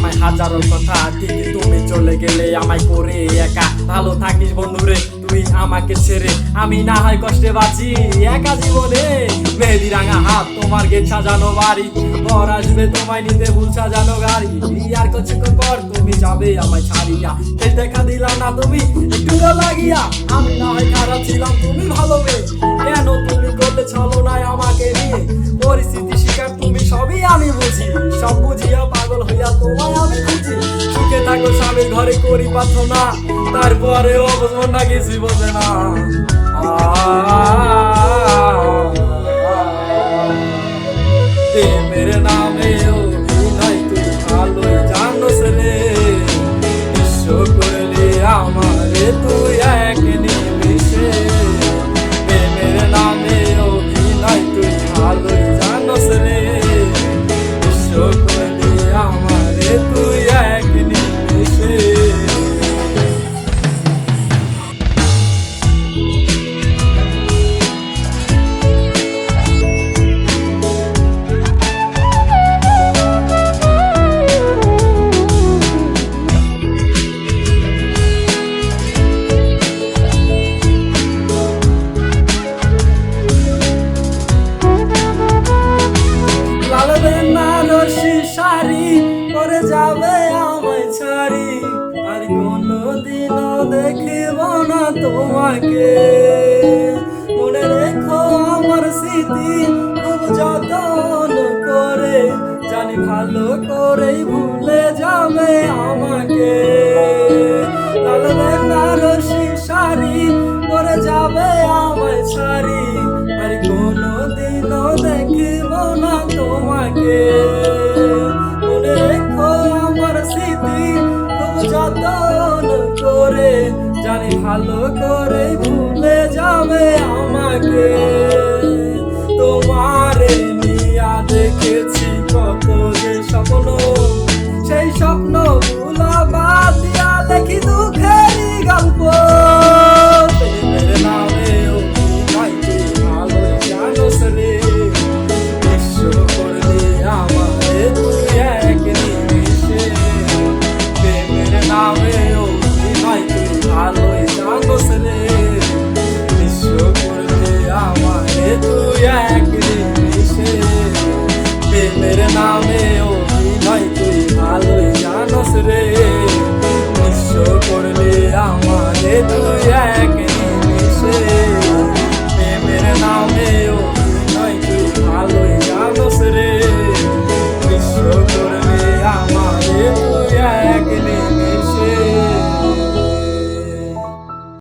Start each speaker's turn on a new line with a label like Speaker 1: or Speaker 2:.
Speaker 1: আমায় হাজারো কথা, ঠিকই তুমি চলে গেলে আমায় করে একা। ভালো থাকিস বন্ধুরে তুই আমাকে ছেড়ে, আমি না হয় কষ্টে বাঁচি একা জীবনে। মেহেদি রাঙা হাত তোমার গেট সাজানো বাড়ি, পর আসবে তোমায় নিতে ফুল সাজানো গাড়ি। আর কিছুক্ষণ পর তুমি যাবে আমায় ছাড়িয়া, এই দেখা দিলা না তুমি একটু লাগিয়া। আমি না হয় খারাপ ছিলাম তুমি ভালো মেয়ে, কেন তুমি করলে ছলো না আমাকে নিয়ে। পরিস্থিতি শিকার তুমি সবই আমি বুঝি, সব বুঝিয়া পাগল হইয়া তোমায় আমি খুঁজি। সুখে থাকো স্বামীর ঘরে করি প্রার্থনা, তারপরেও মনটা কিছুই বোঝে না। প্রেমের নামে অভিনয় তুই ভালোই জানোস রে, বিশ্ব করলে আমারে তুই এক নিমিষে। প্রেমের নামে অভিনয় তুই ভালোই জানোস রে, বিশ্ব করলে আমারে তুই এক নিমিষে। বেনারসি শাড়ি পরে যাবে আমায় ছাড়ি, আর কোনোদিনও দেখিব না তোমাকে। মনে রেখো আমার স্মৃতি খুব যত্ন করে, জানি ভালো করেই ভুলে যাবে আমাকে। লাল বেনারসি শাড়ি পরে যাবে আমায় ছাড়ি, আর কোনোদিনও দেখিব না তোমাকে। মনে রেখো আমার স্মৃতি খুব যত্ন করে, জানি ভালো করে ভুলে যাবে আমাকে। তোমারে নিয়া দেখেছি কত যে স্বপ্ন, সেই স্বপ্ন গুলো বাদ দিয়া লেখি দুঃখেরই গল্প। প্রেমের নামে অভিনয় তুই ভালোই জানোস রে, বিশ্ব করলে আমারে তুই এক নিমিষে। প্রেমের নামে অভিনয় তুই ভালোই জানোস রে, বিশ্ব করলে আমারে তুই এক